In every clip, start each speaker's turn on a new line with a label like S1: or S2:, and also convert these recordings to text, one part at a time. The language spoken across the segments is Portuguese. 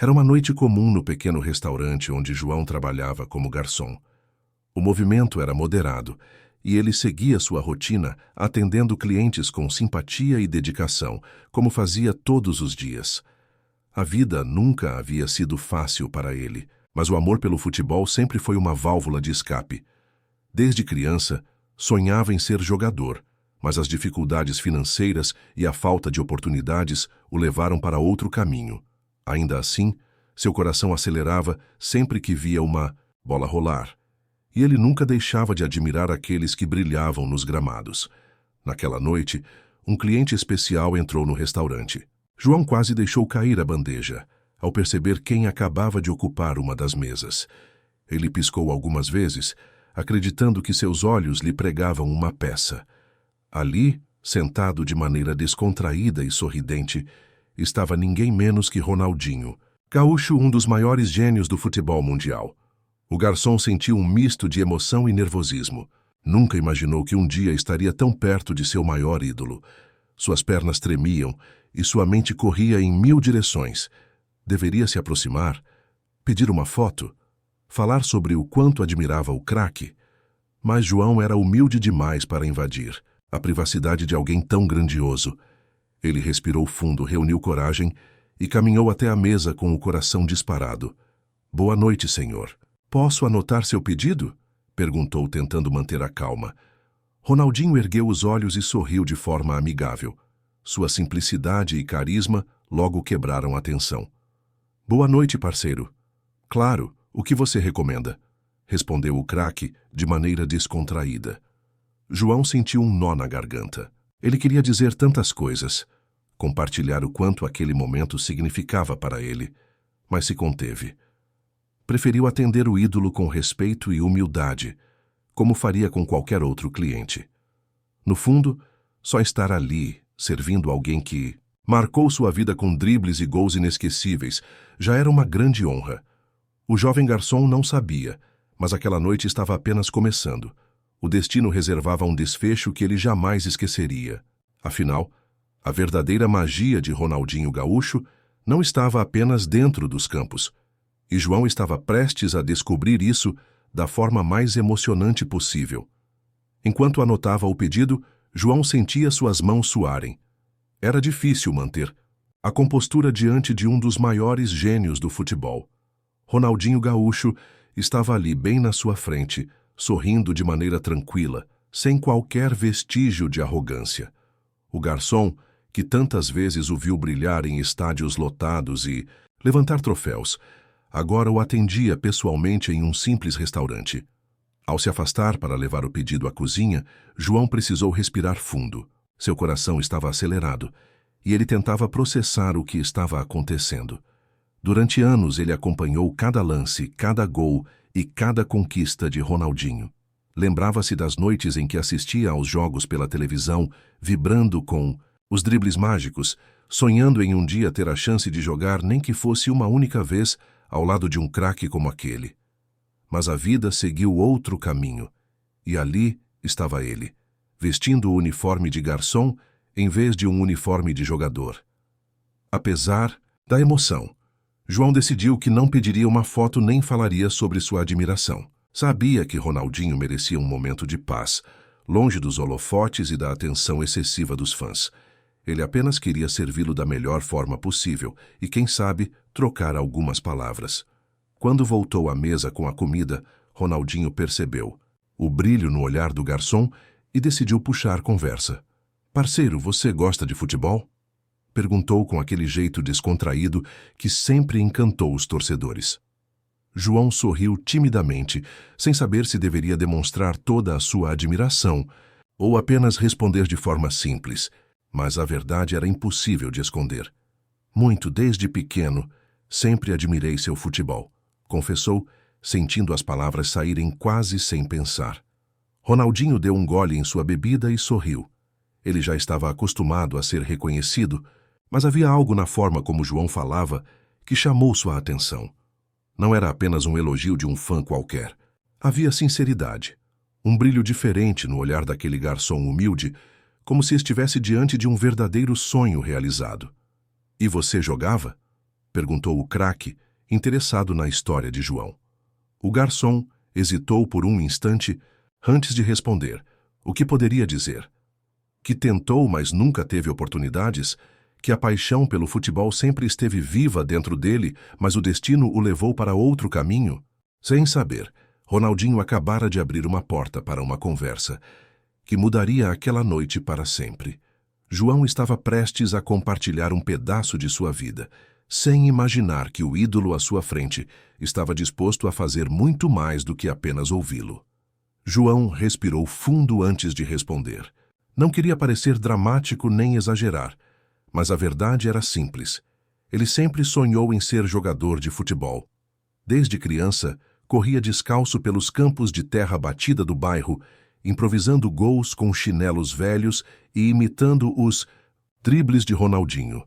S1: Era uma noite comum no pequeno restaurante onde João trabalhava como garçom. O movimento era moderado e ele seguia sua rotina atendendo clientes com simpatia e dedicação, como fazia todos os dias. A vida nunca havia sido fácil para ele, mas o amor pelo futebol sempre foi uma válvula de escape. Desde criança, sonhava em ser jogador, mas as dificuldades financeiras e a falta de oportunidades o levaram para outro caminho. Ainda assim, seu coração acelerava sempre que via uma bola rolar, e ele nunca deixava de admirar aqueles que brilhavam nos gramados. Naquela noite, um cliente especial entrou no restaurante. João quase deixou cair a bandeja, ao perceber quem acabava de ocupar uma das mesas. Ele piscou algumas vezes, acreditando que seus olhos lhe pregavam uma peça. Ali, sentado de maneira descontraída e sorridente, estava ninguém menos que Ronaldinho Gaúcho, um dos maiores gênios do futebol mundial. O garçom sentiu um misto de emoção e nervosismo. Nunca imaginou que um dia estaria tão perto de seu maior ídolo. Suas pernas tremiam e sua mente corria em 1000 direções. Deveria se aproximar, pedir uma foto, falar sobre o quanto admirava o craque. Mas João era humilde demais para invadir a privacidade de alguém tão grandioso. Ele respirou fundo, reuniu coragem e caminhou até a mesa com o coração disparado. "Boa noite, senhor. Posso anotar seu pedido?" perguntou, tentando manter a calma. Ronaldinho ergueu os olhos e sorriu de forma amigável. Sua simplicidade e carisma logo quebraram a tensão. "Boa noite, parceiro." "Claro, o que você recomenda?" respondeu o craque de maneira descontraída. João sentiu um nó na garganta. Ele queria dizer tantas coisas, compartilhar o quanto aquele momento significava para ele, mas se conteve. Preferiu atender o ídolo com respeito e humildade, como faria com qualquer outro cliente. No fundo, só estar ali, servindo alguém que marcou sua vida com dribles e gols inesquecíveis, já era uma grande honra. O jovem garçom não sabia, mas aquela noite estava apenas começando. O destino reservava um desfecho que ele jamais esqueceria. Afinal, a verdadeira magia de Ronaldinho Gaúcho não estava apenas dentro dos campos, e João estava prestes a descobrir isso da forma mais emocionante possível. Enquanto anotava o pedido, João sentia suas mãos suarem. Era difícil manter a compostura diante de um dos maiores gênios do futebol. Ronaldinho Gaúcho estava ali bem na sua frente, sorrindo de maneira tranquila, sem qualquer vestígio de arrogância. O garçom, que tantas vezes o viu brilhar em estádios lotados e levantar troféus, agora o atendia pessoalmente em um simples restaurante. Ao se afastar para levar o pedido à cozinha, João precisou respirar fundo. Seu coração estava acelerado e ele tentava processar o que estava acontecendo. Durante anos ele acompanhou cada lance, cada gol e cada conquista de Ronaldinho. Lembrava-se das noites em que assistia aos jogos pela televisão, vibrando com os dribles mágicos, sonhando em um dia ter a chance de jogar nem que fosse uma única vez ao lado de um craque como aquele. Mas a vida seguiu outro caminho, e ali estava ele, vestindo o uniforme de garçom em vez de um uniforme de jogador. Apesar da emoção, João decidiu que não pediria uma foto nem falaria sobre sua admiração. Sabia que Ronaldinho merecia um momento de paz, longe dos holofotes e da atenção excessiva dos fãs. Ele apenas queria servi-lo da melhor forma possível e, quem sabe, trocar algumas palavras. Quando voltou à mesa com a comida, Ronaldinho percebeu o brilho no olhar do garçom e decidiu puxar conversa. "Parceiro, você gosta de futebol?" perguntou com aquele jeito descontraído que sempre encantou os torcedores. João sorriu timidamente, sem saber se deveria demonstrar toda a sua admiração ou apenas responder de forma simples, mas a verdade era impossível de esconder. "Muito, desde pequeno, sempre admirei seu futebol", confessou, sentindo as palavras saírem quase sem pensar. Ronaldinho deu um gole em sua bebida e sorriu. Ele já estava acostumado a ser reconhecido, mas havia algo na forma como João falava que chamou sua atenção. Não era apenas um elogio de um fã qualquer. Havia sinceridade, um brilho diferente no olhar daquele garçom humilde, como se estivesse diante de um verdadeiro sonho realizado. "E você jogava?" perguntou o craque, interessado na história de João. O garçom hesitou por um instante antes de responder. O que poderia dizer? Que tentou, mas nunca teve oportunidades? Que a paixão pelo futebol sempre esteve viva dentro dele, mas o destino o levou para outro caminho? Sem saber, Ronaldinho acabara de abrir uma porta para uma conversa que mudaria aquela noite para sempre. João estava prestes a compartilhar um pedaço de sua vida, sem imaginar que o ídolo à sua frente estava disposto a fazer muito mais do que apenas ouvi-lo. João respirou fundo antes de responder. Não queria parecer dramático nem exagerar, mas a verdade era simples. Ele sempre sonhou em ser jogador de futebol. Desde criança, corria descalço pelos campos de terra batida do bairro, improvisando gols com chinelos velhos e imitando os dribles de Ronaldinho.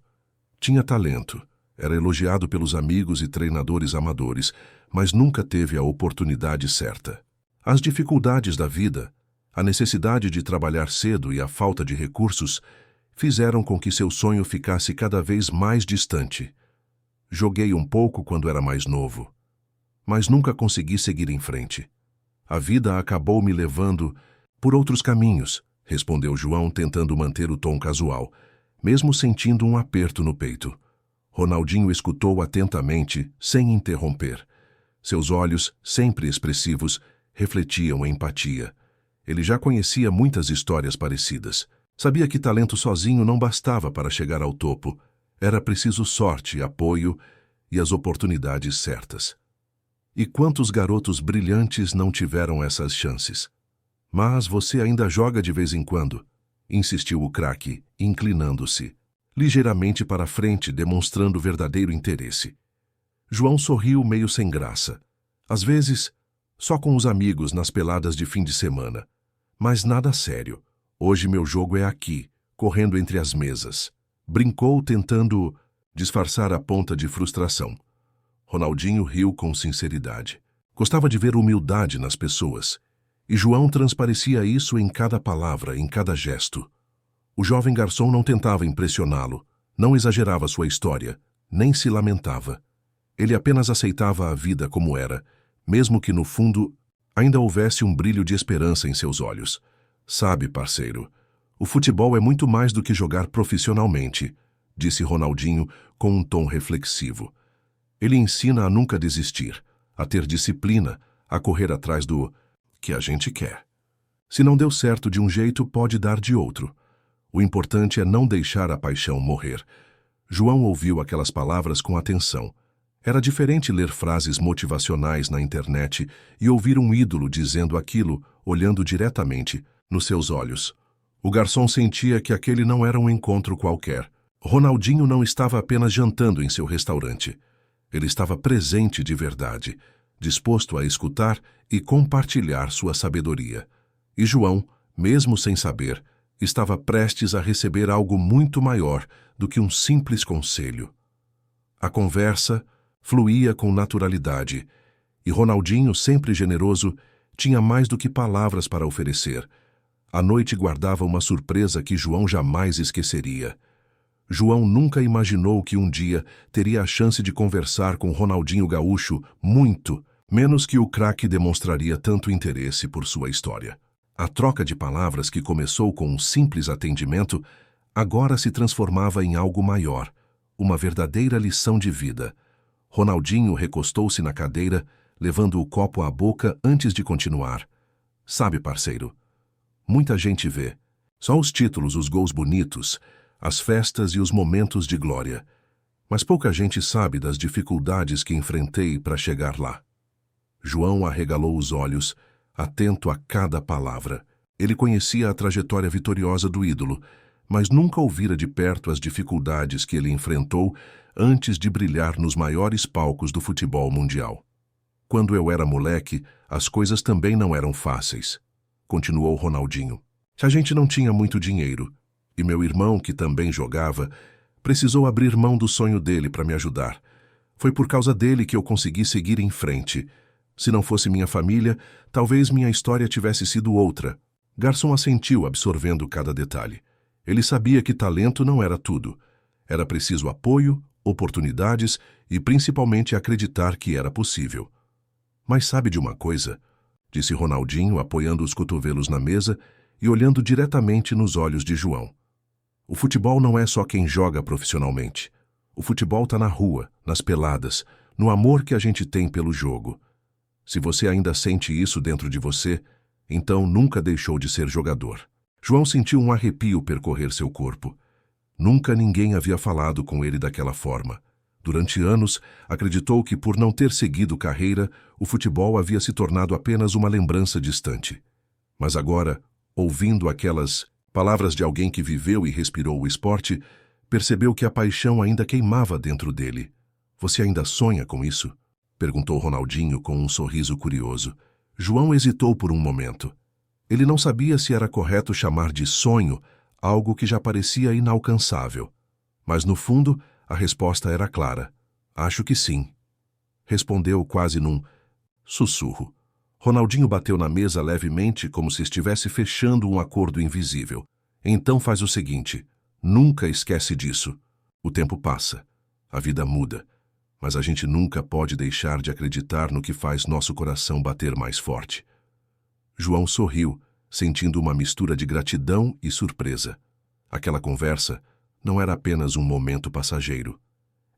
S1: Tinha talento, era elogiado pelos amigos e treinadores amadores, mas nunca teve a oportunidade certa. As dificuldades da vida, a necessidade de trabalhar cedo e a falta de recursos fizeram com que seu sonho ficasse cada vez mais distante. Joguei um pouco quando era mais novo, mas nunca consegui seguir em frente. A vida acabou me levando por outros caminhos, respondeu João, tentando manter o tom casual, mesmo sentindo um aperto no peito. Ronaldinho escutou atentamente, sem interromper. Seus olhos, sempre expressivos, refletiam empatia. Ele já conhecia muitas histórias parecidas. Sabia que talento sozinho não bastava para chegar ao topo. Era preciso sorte, apoio e as oportunidades certas. E quantos garotos brilhantes não tiveram essas chances? Mas você ainda joga de vez em quando, insistiu o craque, inclinando-se ligeiramente para frente, demonstrando verdadeiro interesse. João sorriu meio sem graça. Às vezes, só com os amigos nas peladas de fim de semana. Mas nada sério. Hoje meu jogo é aqui, correndo entre as mesas. Brincou, tentando disfarçar a ponta de frustração. Ronaldinho riu com sinceridade. Gostava de ver humildade nas pessoas. E João transparecia isso em cada palavra, em cada gesto. O jovem garçom não tentava impressioná-lo, não exagerava sua história, nem se lamentava. Ele apenas aceitava a vida como era, mesmo que no fundo ainda houvesse um brilho de esperança em seus olhos. Sabe, parceiro, o futebol é muito mais do que jogar profissionalmente, disse Ronaldinho com um tom reflexivo. Ele ensina a nunca desistir, a ter disciplina, a correr atrás do que a gente quer. Se não deu certo de um jeito, pode dar de outro. O importante é não deixar a paixão morrer. João ouviu aquelas palavras com atenção. Era diferente ler frases motivacionais na internet e ouvir um ídolo dizendo aquilo, olhando diretamente nos seus olhos. O garçom sentia que aquele não era um encontro qualquer. Ronaldinho não estava apenas jantando em seu restaurante. Ele estava presente de verdade, disposto a escutar e compartilhar sua sabedoria. E João, mesmo sem saber, estava prestes a receber algo muito maior do que um simples conselho. A conversa fluía com naturalidade, e Ronaldinho, sempre generoso, tinha mais do que palavras para oferecer. A noite guardava uma surpresa que João jamais esqueceria. João nunca imaginou que um dia teria a chance de conversar com Ronaldinho Gaúcho, muito menos que o craque demonstraria tanto interesse por sua história. A troca de palavras que começou com um simples atendimento, agora se transformava em algo maior, uma verdadeira lição de vida. Ronaldinho recostou-se na cadeira, levando o copo à boca antes de continuar. Sabe, parceiro, muita gente vê. Só os títulos, os gols bonitos, as festas e os momentos de glória. Mas pouca gente sabe das dificuldades que enfrentei para chegar lá. João arregalou os olhos, atento a cada palavra. Ele conhecia a trajetória vitoriosa do ídolo, mas nunca ouvira de perto as dificuldades que ele enfrentou antes de brilhar nos maiores palcos do futebol mundial. Quando eu era moleque, as coisas também não eram fáceis, continuou Ronaldinho. A gente não tinha muito dinheiro, e meu irmão, que também jogava, precisou abrir mão do sonho dele para me ajudar. Foi por causa dele que eu consegui seguir em frente. Se não fosse minha família, talvez minha história tivesse sido outra. Garçom assentiu, absorvendo cada detalhe. Ele sabia que talento não era tudo. Era preciso apoio, oportunidades e principalmente acreditar que era possível. Mas sabe de uma coisa? Disse Ronaldinho, apoiando os cotovelos na mesa e olhando diretamente nos olhos de João. O futebol não é só quem joga profissionalmente. O futebol está na rua, nas peladas, no amor que a gente tem pelo jogo. Se você ainda sente isso dentro de você, então nunca deixou de ser jogador. João sentiu um arrepio percorrer seu corpo. Nunca ninguém havia falado com ele daquela forma. Durante anos, acreditou que por não ter seguido carreira, o futebol havia se tornado apenas uma lembrança distante. Mas agora, ouvindo aquelas palavras de alguém que viveu e respirou o esporte, percebeu que a paixão ainda queimava dentro dele. Você ainda sonha com isso? Perguntou Ronaldinho com um sorriso curioso. João hesitou por um momento. Ele não sabia se era correto chamar de sonho algo que já parecia inalcançável. Mas no fundo, a resposta era clara. Acho que sim. Respondeu quase num sussurro. Ronaldinho bateu na mesa levemente como se estivesse fechando um acordo invisível. Então faz o seguinte, nunca esquece disso. O tempo passa, a vida muda, mas a gente nunca pode deixar de acreditar no que faz nosso coração bater mais forte. João sorriu, sentindo uma mistura de gratidão e surpresa. Aquela conversa não era apenas um momento passageiro.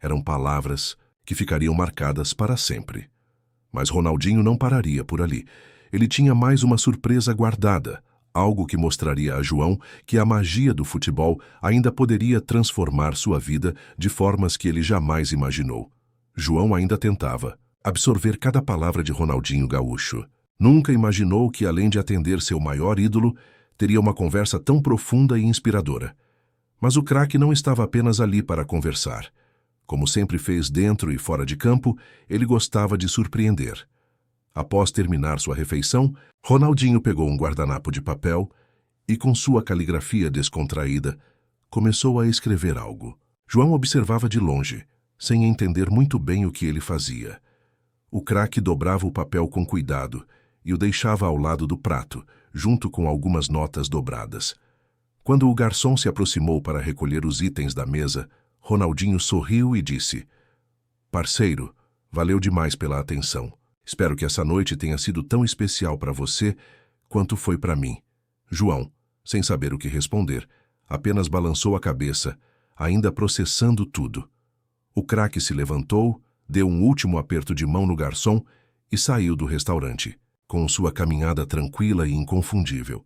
S1: Eram palavras que ficariam marcadas para sempre. Mas Ronaldinho não pararia por ali. Ele tinha mais uma surpresa guardada, algo que mostraria a João que a magia do futebol ainda poderia transformar sua vida de formas que ele jamais imaginou. João ainda tentava absorver cada palavra de Ronaldinho Gaúcho. Nunca imaginou que, além de atender seu maior ídolo, teria uma conversa tão profunda e inspiradora. Mas o craque não estava apenas ali para conversar. Como sempre fez dentro e fora de campo, ele gostava de surpreender. Após terminar sua refeição, Ronaldinho pegou um guardanapo de papel e, com sua caligrafia descontraída, começou a escrever algo. João observava de longe, sem entender muito bem o que ele fazia. O craque dobrava o papel com cuidado e o deixava ao lado do prato, junto com algumas notas dobradas. Quando o garçom se aproximou para recolher os itens da mesa, Ronaldinho sorriu e disse: Parceiro, valeu demais pela atenção. Espero que essa noite tenha sido tão especial para você quanto foi para mim. João, sem saber o que responder, apenas balançou a cabeça, ainda processando tudo. O craque se levantou, deu um último aperto de mão no garçom e saiu do restaurante, com sua caminhada tranquila e inconfundível.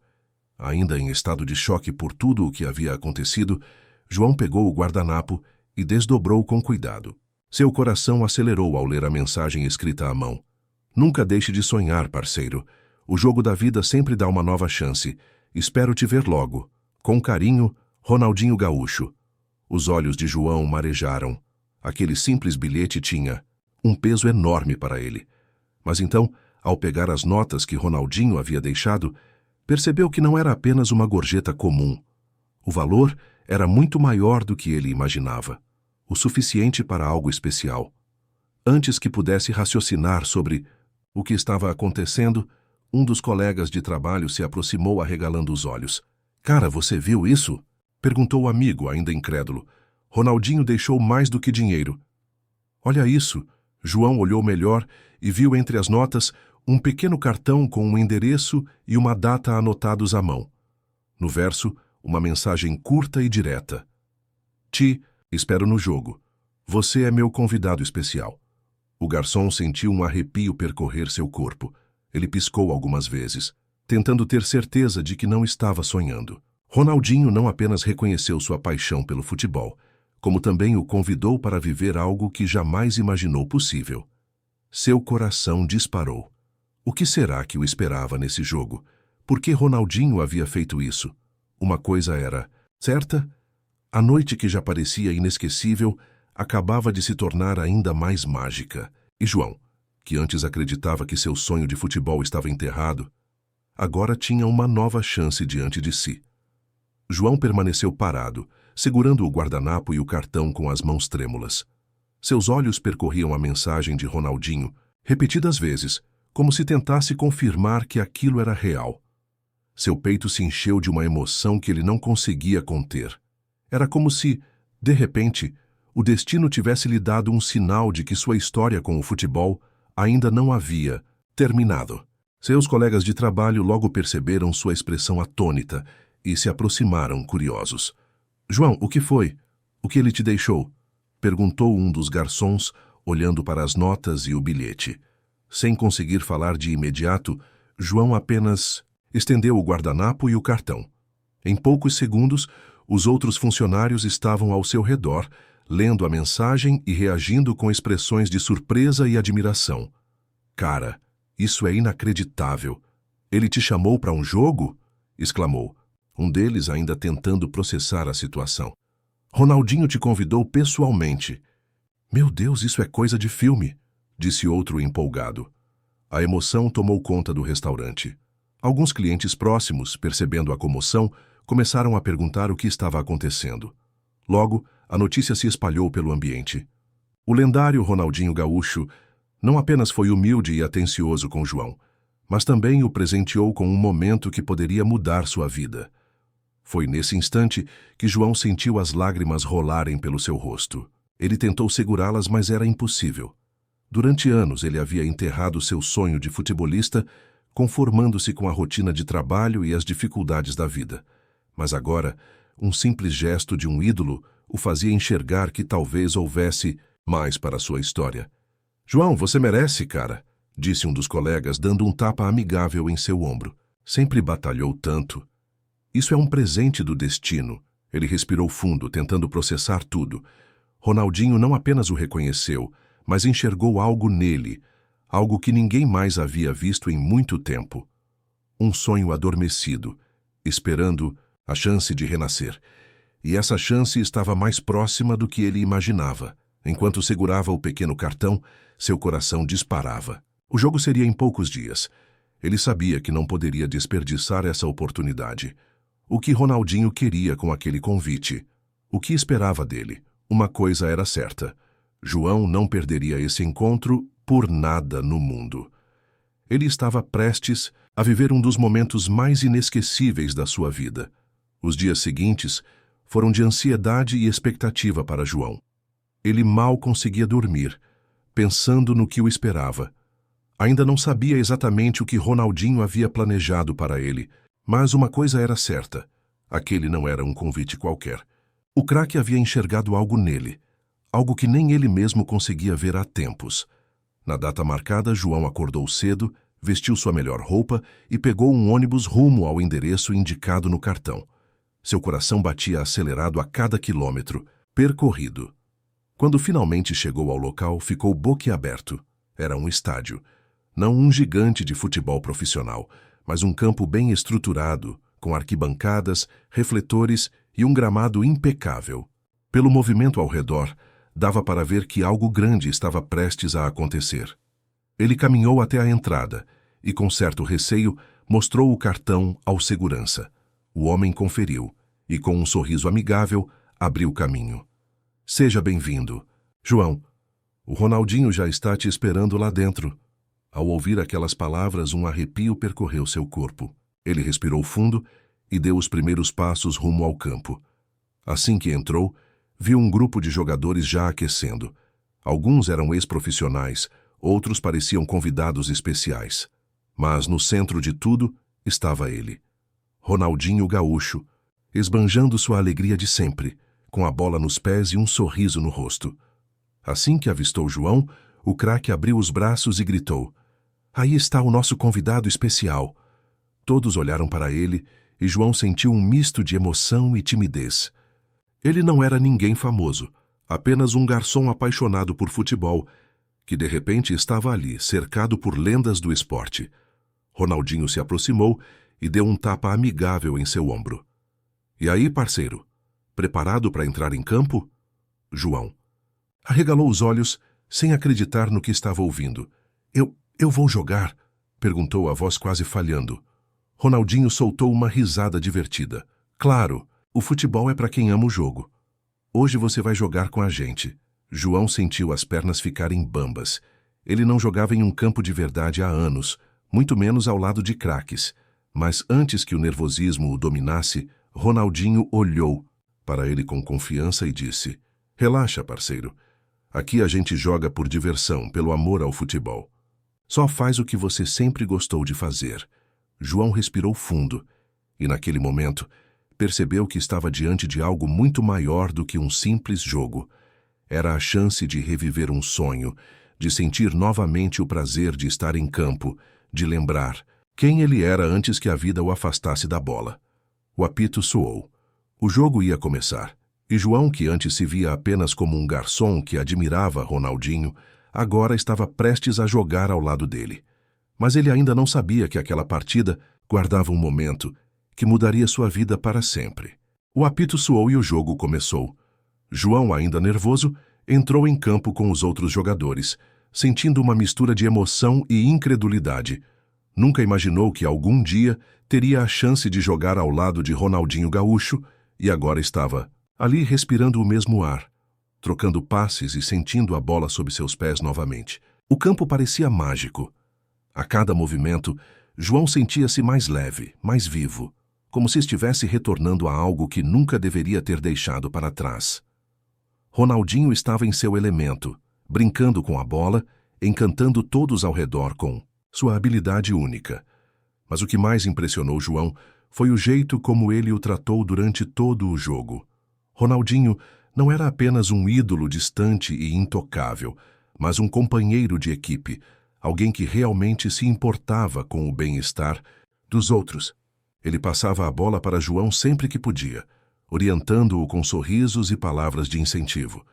S1: Ainda em estado de choque por tudo o que havia acontecido, João pegou o guardanapo e desdobrou com cuidado. Seu coração acelerou ao ler a mensagem escrita à mão. Nunca deixe de sonhar, parceiro. O jogo da vida sempre dá uma nova chance. Espero te ver logo. Com carinho, Ronaldinho Gaúcho. Os olhos de João marejaram. Aquele simples bilhete tinha um peso enorme para ele. Mas então, ao pegar as notas que Ronaldinho havia deixado, percebeu que não era apenas uma gorjeta comum. O valor era muito maior do que ele imaginava, o suficiente para algo especial. Antes que pudesse raciocinar sobre o que estava acontecendo, um dos colegas de trabalho se aproximou arregalando os olhos. Cara, você viu isso? Perguntou o amigo, ainda incrédulo. Ronaldinho deixou mais do que dinheiro. Olha isso. João olhou melhor e viu entre as notas um pequeno cartão com um endereço e uma data anotados à mão. No verso, uma mensagem curta e direta. Ti, espero no jogo. Você é meu convidado especial. O garçom sentiu um arrepio percorrer seu corpo. Ele piscou algumas vezes, tentando ter certeza de que não estava sonhando. Ronaldinho não apenas reconheceu sua paixão pelo futebol, como também o convidou para viver algo que jamais imaginou possível. Seu coração disparou. O que será que o esperava nesse jogo? Por que Ronaldinho havia feito isso? Uma coisa era certa: a noite que já parecia inesquecível acabava de se tornar ainda mais mágica. E João, que antes acreditava que seu sonho de futebol estava enterrado, agora tinha uma nova chance diante de si. João permaneceu parado, segurando o guardanapo e o cartão com as mãos trêmulas. Seus olhos percorriam a mensagem de Ronaldinho, repetidas vezes, como se tentasse confirmar que aquilo era real. Seu peito se encheu de uma emoção que ele não conseguia conter. Era como se, de repente, o destino tivesse lhe dado um sinal de que sua história com o futebol ainda não havia terminado. Seus colegas de trabalho logo perceberam sua expressão atônita e se aproximaram curiosos. "João, o que foi? O que ele te deixou?" perguntou um dos garçons, olhando para as notas e o bilhete. Sem conseguir falar de imediato, João apenas estendeu o guardanapo e o cartão. Em poucos segundos, os outros funcionários estavam ao seu redor, lendo a mensagem e reagindo com expressões de surpresa e admiração. "Cara, isso é inacreditável. Ele te chamou para um jogo?" exclamou, um deles ainda tentando processar a situação. "Ronaldinho te convidou pessoalmente." "Meu Deus, isso é coisa de filme", disse outro empolgado. A emoção tomou conta do restaurante. Alguns clientes próximos, percebendo a comoção, começaram a perguntar o que estava acontecendo. Logo, a notícia se espalhou pelo ambiente. O lendário Ronaldinho Gaúcho não apenas foi humilde e atencioso com João, mas também o presenteou com um momento que poderia mudar sua vida. Foi nesse instante que João sentiu as lágrimas rolarem pelo seu rosto. Ele tentou segurá-las, mas era impossível. Durante anos ele havia enterrado seu sonho de futebolista, conformando-se com a rotina de trabalho e as dificuldades da vida. Mas agora, um simples gesto de um ídolo o fazia enxergar que talvez houvesse mais para sua história. "João, você merece, cara", disse um dos colegas, dando um tapa amigável em seu ombro. "Sempre batalhou tanto. Isso é um presente do destino." Ele respirou fundo, tentando processar tudo. Ronaldinho não apenas o reconheceu, mas enxergou algo nele, algo que ninguém mais havia visto em muito tempo. Um sonho adormecido, esperando a chance de renascer. E essa chance estava mais próxima do que ele imaginava. Enquanto segurava o pequeno cartão, seu coração disparava. O jogo seria em poucos dias. Ele sabia que não poderia desperdiçar essa oportunidade. O que Ronaldinho queria com aquele convite? O que esperava dele? Uma coisa era certa: João não perderia esse encontro por nada no mundo. Ele estava prestes a viver um dos momentos mais inesquecíveis da sua vida. Os dias seguintes foram de ansiedade e expectativa para João. Ele mal conseguia dormir, pensando no que o esperava. Ainda não sabia exatamente o que Ronaldinho havia planejado para ele, mas uma coisa era certa: aquele não era um convite qualquer. O craque havia enxergado algo nele, algo que nem ele mesmo conseguia ver há tempos. Na data marcada, João acordou cedo, vestiu sua melhor roupa e pegou um ônibus rumo ao endereço indicado no cartão. Seu coração batia acelerado a cada quilômetro percorrido. Quando finalmente chegou ao local, ficou boquiaberto. Era um estádio. Não um gigante de futebol profissional, mas um campo bem estruturado, com arquibancadas, refletores e um gramado impecável. Pelo movimento ao redor, dava para ver que algo grande estava prestes a acontecer. Ele caminhou até a entrada e, com certo receio, mostrou o cartão ao segurança. O homem conferiu e, com um sorriso amigável, abriu caminho. "Seja bem-vindo. João, o Ronaldinho já está te esperando lá dentro." Ao ouvir aquelas palavras, um arrepio percorreu seu corpo. Ele respirou fundo e deu os primeiros passos rumo ao campo. Assim que entrou, viu um grupo de jogadores já aquecendo. Alguns eram ex-profissionais, outros pareciam convidados especiais. Mas no centro de tudo estava ele, Ronaldinho Gaúcho, esbanjando sua alegria de sempre, com a bola nos pés e um sorriso no rosto. Assim que avistou João, o craque abriu os braços e gritou: "Aí está o nosso convidado especial." Todos olharam para ele e João sentiu um misto de emoção e timidez. Ele não era ninguém famoso, apenas um garçom apaixonado por futebol, que de repente estava ali, cercado por lendas do esporte. Ronaldinho se aproximou e deu um tapa amigável em seu ombro. "E aí, parceiro? Preparado para entrar em campo?" João arregalou os olhos, sem acreditar no que estava ouvindo. Eu vou jogar?" perguntou a voz quase falhando. Ronaldinho soltou uma risada divertida. "Claro, o futebol é para quem ama o jogo. Hoje você vai jogar com a gente." João sentiu as pernas ficarem bambas. Ele não jogava em um campo de verdade há anos, muito menos ao lado de craques. Mas antes que o nervosismo o dominasse, Ronaldinho olhou para ele com confiança e disse: Relaxa, parceiro. Aqui a gente joga por diversão, pelo amor ao futebol. Só faz o que você sempre gostou de fazer. João respirou fundo e, naquele momento, percebeu que estava diante de algo muito maior do que um simples jogo. Era a chance de reviver um sonho, de sentir novamente o prazer de estar em campo, de lembrar quem ele era antes que a vida o afastasse da bola. O apito soou. O jogo ia começar, e João, que antes se via apenas como um garçom que admirava Ronaldinho, agora estava prestes a jogar ao lado dele. Mas ele ainda não sabia que aquela partida guardava um momento que mudaria sua vida para sempre. O apito soou e o jogo começou. João, ainda nervoso, entrou em campo com os outros jogadores, sentindo uma mistura de emoção e incredulidade. Nunca imaginou que algum dia teria a chance de jogar ao lado de Ronaldinho Gaúcho e agora estava ali respirando o mesmo ar, trocando passes e sentindo a bola sob seus pés novamente. O campo parecia mágico. A cada movimento, João sentia-se mais leve, mais vivo, como se estivesse retornando a algo que nunca deveria ter deixado para trás. Ronaldinho estava em seu elemento, brincando com a bola, encantando todos ao redor com sua habilidade única. Mas o que mais impressionou João foi o jeito como ele o tratou durante todo o jogo. Ronaldinho não era apenas um ídolo distante e intocável, mas um companheiro de equipe, alguém que realmente se importava com o bem-estar dos outros. Ele passava a bola para João sempre que podia, orientando-o com sorrisos e palavras de incentivo.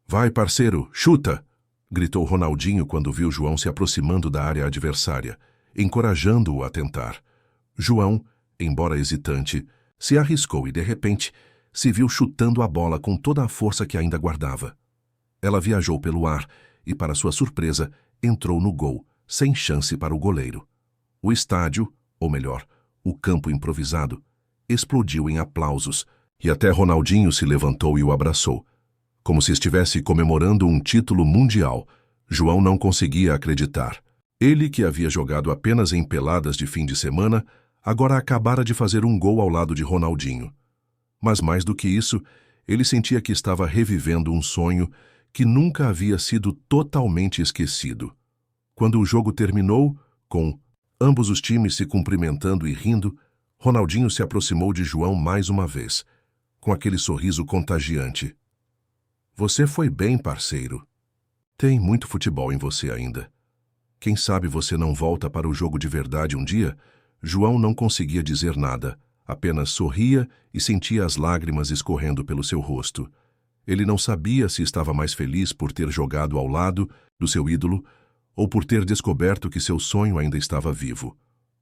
S1: "Vai, parceiro, chuta!" gritou Ronaldinho quando viu João se aproximando da área adversária, encorajando-o a tentar. João, embora hesitante, se arriscou e, de repente, se viu chutando a bola com toda a força que ainda guardava. Ela viajou pelo ar e, para sua surpresa, entrou no gol, sem chance para o goleiro. O estádio, ou melhor, o campo improvisado, explodiu em aplausos e até Ronaldinho se levantou e o abraçou. Como se estivesse comemorando um título mundial, João não conseguia acreditar. Ele, que havia jogado apenas em peladas de fim de semana, agora acabara de fazer um gol ao lado de Ronaldinho. Mas mais do que isso, ele sentia que estava revivendo um sonho que nunca havia sido totalmente esquecido. Quando o jogo terminou, com ambos os times se cumprimentando e rindo, Ronaldinho se aproximou de João mais uma vez, com aquele sorriso contagiante. "Você foi bem, parceiro. Tem muito futebol em você ainda. Quem sabe você não volta para o jogo de verdade um dia?" João não conseguia dizer nada, apenas sorria e sentia as lágrimas escorrendo pelo seu rosto. Ele não sabia se estava mais feliz por ter jogado ao lado do seu ídolo ou por ter descoberto que seu sonho ainda estava vivo.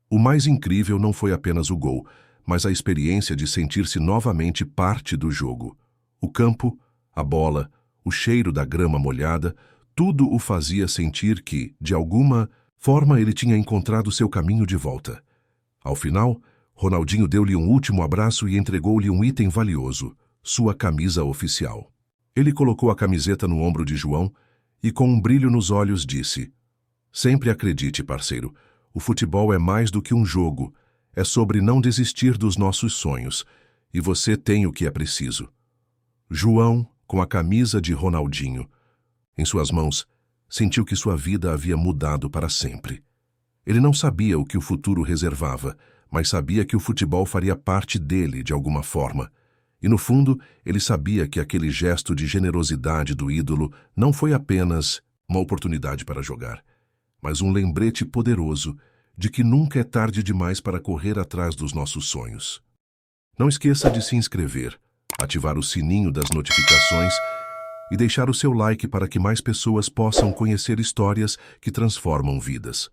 S1: O mais incrível não foi apenas o gol, mas a experiência de sentir-se novamente parte do jogo. O campo, a bola, o cheiro da grama molhada, tudo o fazia sentir que, de alguma forma, ele tinha encontrado seu caminho de volta. Ao final, Ronaldinho deu-lhe um último abraço e entregou-lhe um item valioso, sua camisa oficial. Ele colocou a camiseta no ombro de João e, com um brilho nos olhos, disse: "Sempre acredite, parceiro, o futebol é mais do que um jogo, é sobre não desistir dos nossos sonhos, e você tem o que é preciso." João, com a camisa de Ronaldinho em suas mãos, sentiu que sua vida havia mudado para sempre. Ele não sabia o que o futuro reservava, mas sabia que o futebol faria parte dele de alguma forma. E no fundo, ele sabia que aquele gesto de generosidade do ídolo não foi apenas uma oportunidade para jogar, mas um lembrete poderoso de que nunca é tarde demais para correr atrás dos nossos sonhos. Não esqueça de se inscrever, ativar o sininho das notificações e deixar o seu like para que mais pessoas possam conhecer histórias que transformam vidas.